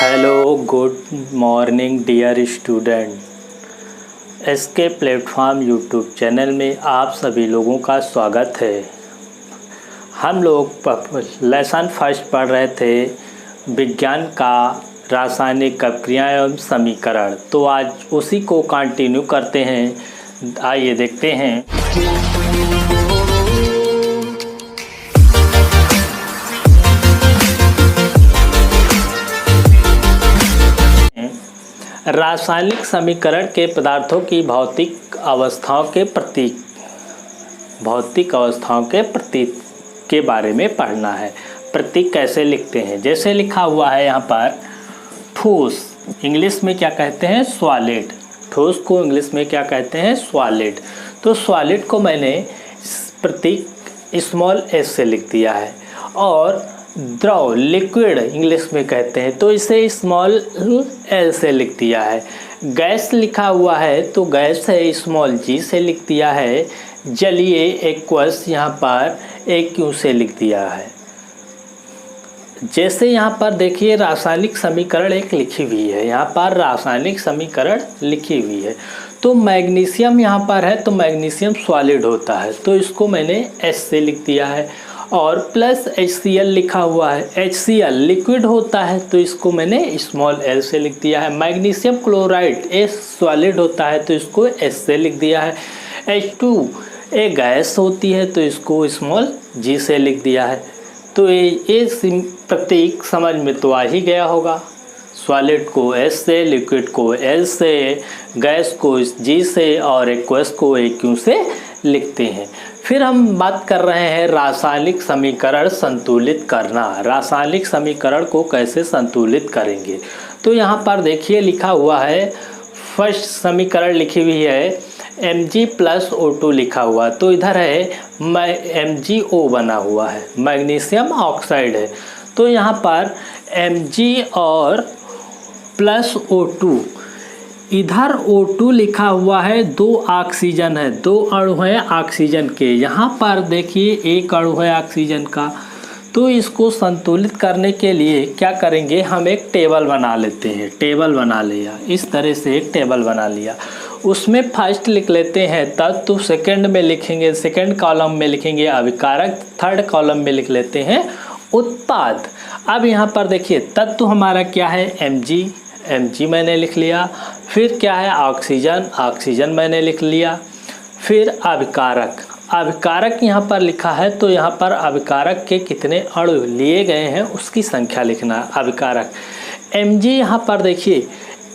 Hello, good morning dear student. SK platform YouTube channel में आप सभी लोगों का स्वागत है। हम लोग लेसन फर्स्ट पढ़ रहे थे विज्ञान का रासायनिक अभिक्रिया एवं समीकरण। तो आज उसी को कंटिन्यू करते हैं। आइए देखते हैं। रासायनिक समीकरण के पदार्थों की भौतिक अवस्थाओं के प्रतीक के बारे में पढ़ना है। प्रतीक कैसे लिखते हैं, जैसे लिखा हुआ है यहाँ पर ठोस, इंग्लिश में क्या कहते हैं, सॉलिड। ठोस को इंग्लिश में क्या कहते हैं, सॉलिड। तो सॉलिड को मैंने प्रतीक स्मॉल एस से लिख दिया है। और द्रव, लिक्विड इंग्लिश में कहते हैं, तो इसे स्मॉल एल से लिख दिया है। गैस लिखा हुआ है तो गैस है स्मॉल जी से लिख दिया है। जलीय एक्वस यहाँ पर एक क्यू से लिख दिया है। जैसे यहाँ पर देखिए रासायनिक समीकरण एक लिखी हुई है, यहाँ पर रासायनिक समीकरण लिखी हुई है। तो मैग्नीशियम यहाँ पर है तो मैग्नीशियम सॉलिड होता है, तो इसको मैंने एस से लिख दिया है। और प्लस HCl लिखा हुआ है, HCl लिक्विड होता है तो इसको मैंने स्मॉल एल से लिख दिया है। मैग्नीशियम क्लोराइड एस सॉलिड होता है तो इसको एस से लिख दिया है। H2 ए गैस होती है तो इसको स्मॉल जी से लिख दिया है। तो ये प्रतीक समझ में तो आ ही गया होगा। सॉलिड को एस से, लिक्विड को एल से, गैस को जी से और एक्वस को AQ से लिखते हैं। फिर हम बात कर रहे हैं रासायनिक समीकरण संतुलित करना। रासायनिक समीकरण को कैसे संतुलित करेंगे, तो यहाँ पर देखिए लिखा हुआ है, फर्स्ट समीकरण लिखी हुई है Mg + O2 लिखा हुआ, तो इधर है MgO बना हुआ है, मैग्नीशियम ऑक्साइड है। तो यहाँ पर Mg और प्लस O2, इधर O2 लिखा हुआ है, 2 ऑक्सीजन है, 2 अणु है ऑक्सीजन के। यहाँ पर देखिए एक अणु है ऑक्सीजन का। तो इसको संतुलित करने के लिए क्या करेंगे, हम एक टेबल बना लेते हैं। टेबल बना लिया, इस तरह से एक टेबल बना लिया। उसमें फर्स्ट लिख लेते हैं तत्व, सेकंड में लिखेंगे, सेकंड कॉलम में लिखेंगे अभिकारक, थर्ड कॉलम में लिख लेते हैं उत्पाद। अब यहाँ पर देखिए तत्व हमारा क्या है, Mg मैंने लिख लिया। फिर क्या है, ऑक्सीजन मैंने लिख लिया। फिर अभिकारक यहाँ पर लिखा है, तो यहाँ पर अभिकारक के कितने अणु लिए गए हैं उसकी संख्या लिखना है। अभिकारक Mg, यहाँ पर देखिए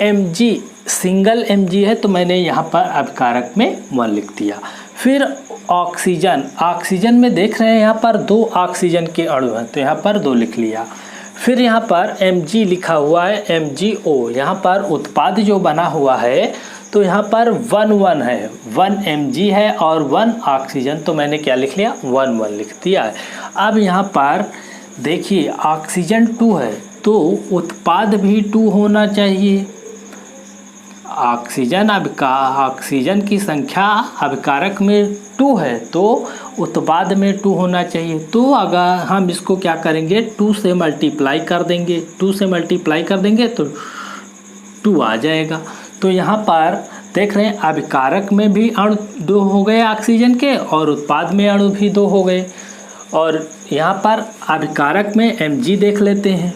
Mg सिंगल Mg है तो मैंने यहाँ पर अभिकारक में 1 लिख दिया। फिर ऑक्सीजन में देख रहे हैं यहाँ पर 2 ऑक्सीजन के अणु हैं तो यहाँ पर 2 लिख लिया। फिर यहाँ पर Mg लिखा हुआ है, MgO, यहाँ पर उत्पाद जो बना हुआ है तो यहाँ पर 1 है, 1 Mg है और 1 ऑक्सीजन, तो मैंने क्या लिख लिया, 1 लिख दिया है। अब यहाँ पर देखिए ऑक्सीजन 2 है तो उत्पाद भी 2 होना चाहिए। ऑक्सीजन की संख्या अभिकारक में 2 है तो उत्पाद में 2 होना चाहिए। तो अगर हम इसको क्या करेंगे, 2 से मल्टीप्लाई कर देंगे, 2 से मल्टीप्लाई कर देंगे तो 2 आ जाएगा। तो यहाँ पर देख रहे हैं अभिकारक में भी अणु 2 हो गए ऑक्सीजन के और उत्पाद में अणु भी 2 हो गए। और यहाँ पर अभिकारक में Mg देख लेते हैं,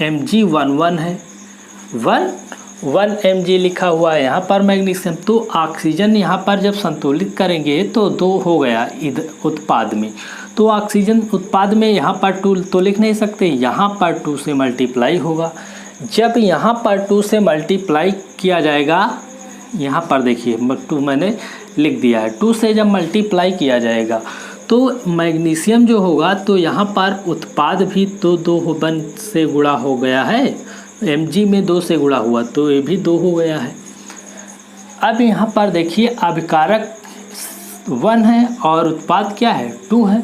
Mg 1 है, 1 Mg लिखा हुआ है यहाँ पर मैग्नीशियम। तो ऑक्सीजन यहाँ पर जब संतुलित करेंगे तो 2 हो गया इधर उत्पाद में, तो ऑक्सीजन उत्पाद में यहाँ पर 2 तो लिख नहीं सकते, यहाँ पर 2 से मल्टीप्लाई होगा। जब यहाँ पर 2 से मल्टीप्लाई किया जाएगा, यहाँ पर देखिए 2 मैंने लिख दिया है, 2 से जब मल्टीप्लाई किया जाएगा तो मैग्नीशियम जो होगा तो यहाँ पर उत्पाद भी तो 2 से गुणा हो गया है, Mg में 2 से गुणा हुआ तो ये भी 2 हो गया है। अब यहाँ पर देखिए अभिकारक 1 है और उत्पाद क्या है, 2 है,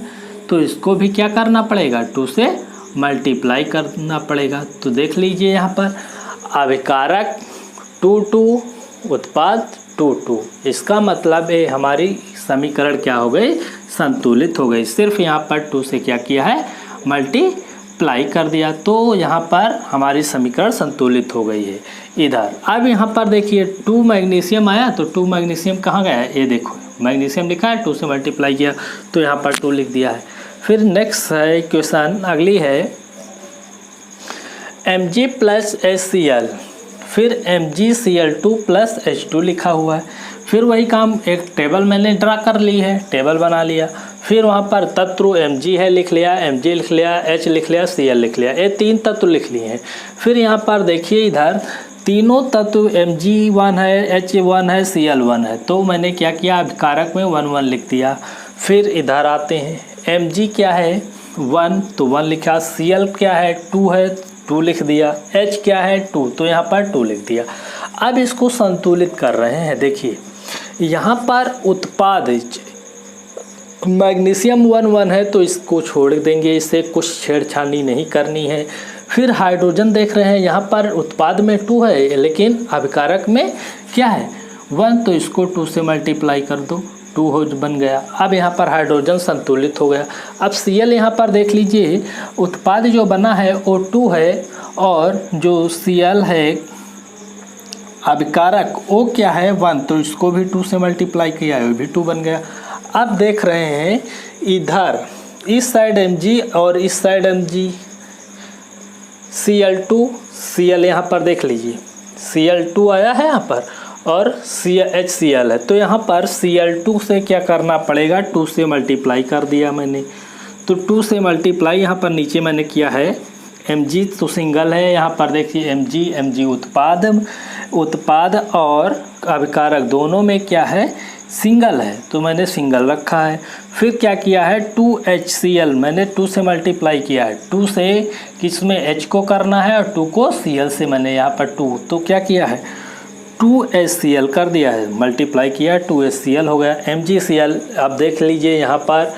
तो इसको भी क्या करना पड़ेगा, 2 से मल्टीप्लाई करना पड़ेगा। तो देख लीजिए यहाँ पर अभिकारक 2 उत्पाद 2, इसका मतलब है हमारी समीकरण क्या हो गई, संतुलित हो गई। सिर्फ यहाँ पर 2 से क्या किया है, मल्टीप्लाई अप्लाई कर दिया तो यहाँ पर हमारी समीकरण संतुलित हो गई है इधर। अब यहाँ पर देखिए 2 मैग्नीशियम आया तो 2 मैग्नीशियम कहाँ गया है, ये देखो मैग्नीशियम लिखा है 2 से मल्टीप्लाई किया तो यहाँ पर 2 लिख दिया है। फिर नेक्स्ट है क्वेश्चन, अगली है Mg प्लस HCl, फिर MgCl2 प्लस H2 लिखा हुआ है। फिर वही काम, एक टेबल मैंने ड्रा कर ली है, टेबल बना लिया। फिर वहाँ पर तत्व Mg है लिख लिया, Mg लिख लिया, H लिख लिया, Cl लिख लिया, ये 3 तत्व लिख लिए हैं। फिर यहाँ पर देखिए इधर तीनों तत्व Mg1 है, H1 है, Cl1 है, तो मैंने क्या किया, कारक में 1 1 लिख दिया। फिर इधर आते हैं, Mg क्या है 1 तो 1 लिखा, Cl क्या है 2 है 2 लिख दिया, H क्या है 2 तो यहाँ पर 2 लिख दिया। अब इसको संतुलित कर रहे हैं। देखिए यहाँ पर उत्पाद मैग्नीशियम 1 1 है तो इसको छोड़ देंगे, इससे कुछ छेड़छाड़ी नहीं करनी है। फिर हाइड्रोजन देख रहे हैं, यहाँ पर उत्पाद में 2 है लेकिन अभिकारक में क्या है 1, तो इसको 2 से मल्टीप्लाई कर दो, 2 हो बन गया। अब यहाँ पर हाइड्रोजन संतुलित हो गया। अब Cl यहाँ पर देख लीजिए, उत्पाद जो बना है वो 2 है और जो Cl है अभिकारक वो क्या है 1, तो इसको भी 2 से मल्टीप्लाई किया है, वो भी 2 बन गया। अब देख रहे हैं इधर इस साइड Mg और इस साइड Mg Cl2, Cl यहाँ पर देख लीजिए Cl2 आया है यहाँ पर और HCl है, तो यहाँ पर Cl2 से क्या करना पड़ेगा, 2 से मल्टीप्लाई कर दिया मैंने, तो 2 से मल्टीप्लाई यहाँ पर नीचे मैंने किया है। Mg तो सिंगल है, यहाँ पर देखिए Mg उत्पाद और अभिकारक दोनों में क्या है सिंगल है, तो मैंने सिंगल रखा है। फिर क्या किया है 2HCl मैंने 2 से मल्टीप्लाई किया है, 2 से किसमें H को करना है और 2 को Cl से मैंने यहाँ पर 2, तो क्या किया है 2HCl कर दिया है, मल्टीप्लाई किया 2HCl हो गया। MgCl अब देख लीजिए यहाँ पर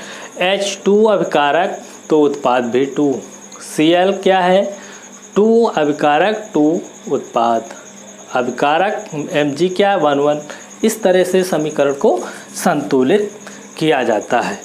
H2 अभिकारक तो उत्पाद भी 2, Cl क्या है 2 अभिकारक 2 उत्पाद, अभिकारक Mg क्या है 1 1। इस तरह से समीकरण को संतुलित किया जाता है।